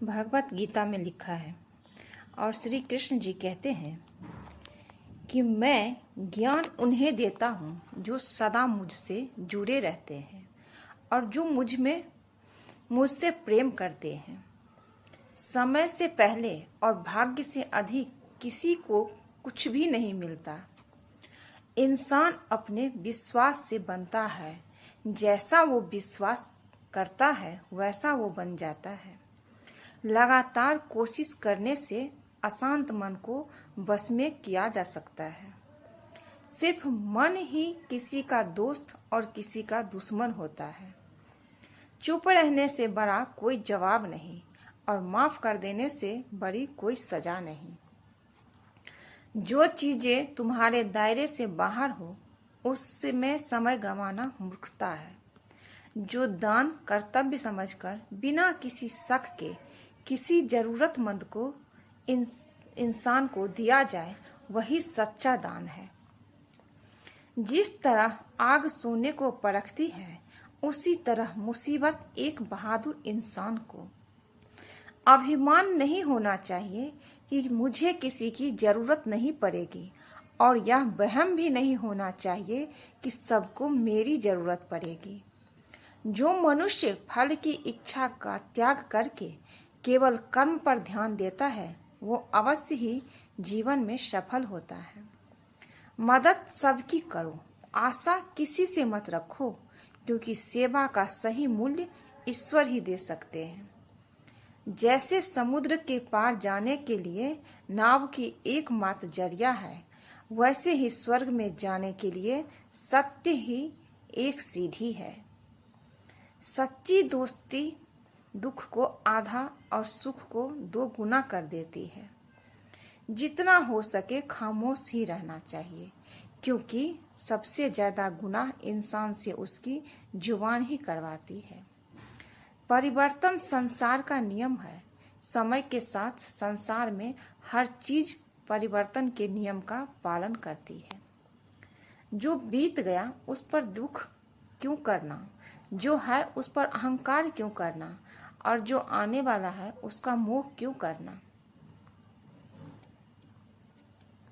भगवत गीता में लिखा है और श्री कृष्ण जी कहते हैं कि मैं ज्ञान उन्हें देता हूँ जो सदा मुझसे जुड़े रहते हैं और जो मुझसे प्रेम करते हैं। समय से पहले और भाग्य से अधिक किसी को कुछ भी नहीं मिलता। इंसान अपने विश्वास से बनता है, जैसा वो विश्वास करता है वैसा वो बन जाता है। लगातार कोशिश करने से अशांत मन को बस में किया जा सकता है। सिर्फ मन ही किसी का दोस्त और किसी का दुश्मन होता है। चुप रहने से बड़ा कोई जवाब नहीं और माफ कर देने से बड़ी कोई सजा नहीं। जो चीजें तुम्हारे दायरे से बाहर हो उसमें समय गंवाना मूर्खता है। जो दान कर्तव्य समझकर बिना किसी शक के किसी जरूरतमंद को इंसान को दिया जाए वही सच्चा दान है। जिस तरह आग सोने को परखती है उसी तरह मुसीबत एक बहादुर इंसान को। अभिमान नहीं होना चाहिए कि मुझे किसी की जरूरत नहीं पड़ेगी और यह वहम भी नहीं होना चाहिए कि सबको मेरी जरूरत पड़ेगी। जो मनुष्य फल की इच्छा का त्याग करके केवल कर्म पर ध्यान देता है वो अवश्य ही जीवन में सफल होता है। मदद सबकी करो, आशा किसी से मत रखो, क्योंकि सेवा का सही मूल्य ईश्वर ही दे सकते हैं। जैसे समुद्र के पार जाने के लिए नाव की एकमात्र जरिया है, वैसे ही स्वर्ग में जाने के लिए सत्य ही एक सीढ़ी है। सच्ची दोस्ती दुख को आधा और सुख को 2 गुना कर देती है। जितना हो सके खामोश ही रहना चाहिए, क्योंकि सबसे ज्यादा गुनाह इंसान से उसकी जुबान ही करवाती है। परिवर्तन संसार का नियम है। समय के साथ संसार में हर चीज परिवर्तन के नियम का पालन करती है। जो बीत गया उस पर दुख क्यों करना, जो है उस पर अहंकार क्यों करना, और जो आने वाला है उसका मोह क्यों करना।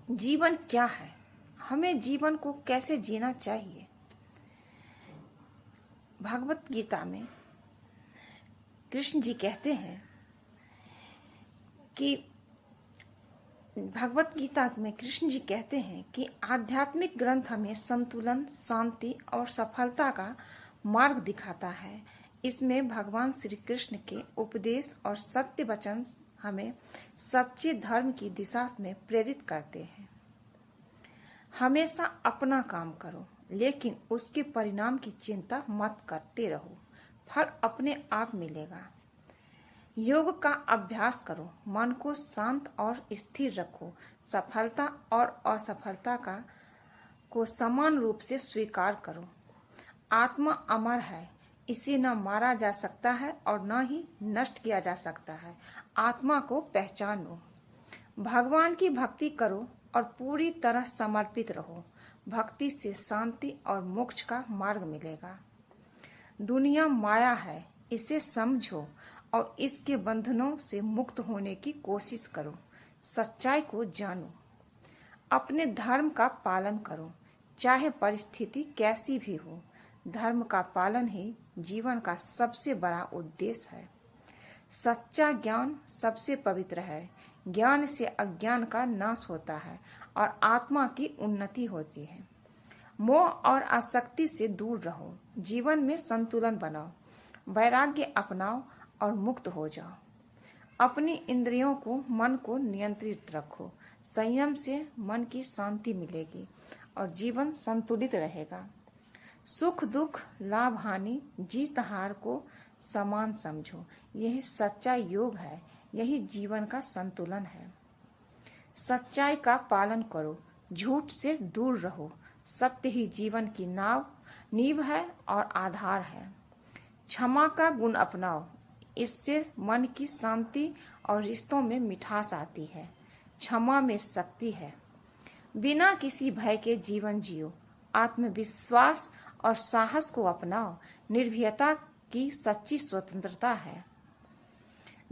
जीवन क्या है, हमें जीवन को कैसे जीना चाहिए। भगवत गीता में कृष्ण जी कहते हैं कि आध्यात्मिक ग्रंथ हमें संतुलन, शांति और सफलता का मार्ग दिखाता है। इसमें भगवान श्री कृष्ण के उपदेश और सत्य वचन हमें सच्चे धर्म की दिशा में प्रेरित करते हैं। हमेशा अपना काम करो, लेकिन उसके परिणाम की चिंता मत करते रहो, फल अपने आप मिलेगा। योग का अभ्यास करो, मन को शांत और स्थिर रखो, सफलता और असफलता को समान रूप से स्वीकार करो। आत्मा अमर है, इसे न मारा जा सकता है और न ही नष्ट किया जा सकता है। आत्मा को पहचानो, भगवान की भक्ति करो और पूरी तरह समर्पित रहो। भक्ति से शांति और मोक्ष का मार्ग मिलेगा। दुनिया माया है, इसे समझो और इसके बंधनों से मुक्त होने की कोशिश करो। सच्चाई को जानो, अपने धर्म का पालन करो, चाहे परिस्थिति कैसी भी हो। धर्म का पालन ही जीवन का सबसे बड़ा उद्देश्य है। सच्चा ज्ञान सबसे पवित्र है। ज्ञान से अज्ञान का नाश होता है और आत्मा की उन्नति होती है। मोह और आसक्ति से दूर रहो, जीवन में संतुलन बनाओ, वैराग्य अपनाओ और मुक्त हो जाओ। अपनी इंद्रियों को, मन को नियंत्रित रखो। संयम से मन की शांति मिलेगी और जीवन संतुलित रहेगा। सुख दुख, लाभ हानि, जीत हार को समान समझो। यही सच्चा योग है, यही जीवन का संतुलन है। सच्चाई का पालन करो, झूठ से दूर रहो। सत्य ही जीवन की नींव है और आधार है। क्षमा का गुण अपनाओ, इससे मन की शांति और रिश्तों में मिठास आती है। क्षमा में शक्ति है। बिना किसी भय के जीवन जियो। आत्मविश्वास और साहस को अपनाओ, निर्भीकता की सच्ची स्वतंत्रता है।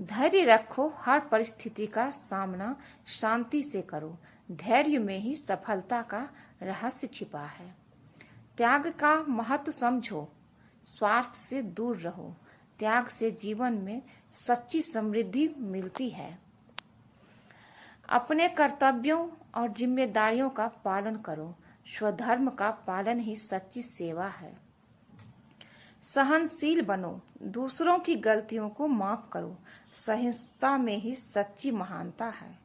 धैर्य रखो, हर परिस्थिति का सामना शांति से करो। धैर्य में ही सफलता का रहस्य छिपा है। त्याग का महत्व समझो, स्वार्थ से दूर रहो। त्याग से जीवन में सच्ची समृद्धि मिलती है। अपने कर्तव्यों और जिम्मेदारियों का पालन करो। स्वधर्म का पालन ही सच्ची सेवा है। सहनशील बनो, दूसरों की गलतियों को माफ करो। सहिष्णुता में ही सच्ची महानता है।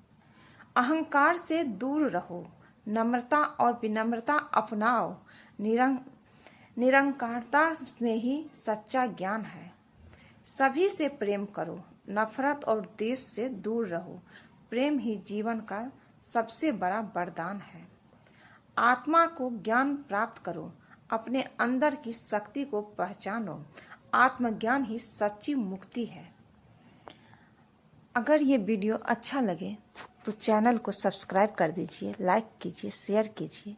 अहंकार से दूर रहो, नम्रता और विनम्रता अपनाओ। निरंकारता में ही सच्चा ज्ञान है। सभी से प्रेम करो, नफरत और द्वेष से दूर रहो। प्रेम ही जीवन का सबसे बड़ा वरदान है। आत्मा को ज्ञान प्राप्त करो, अपने अंदर की शक्ति को पहचानो। आत्मज्ञान ही सच्ची मुक्ति है। अगर ये वीडियो अच्छा लगे तो चैनल को सब्सक्राइब कर दीजिए, लाइक कीजिए, शेयर कीजिए।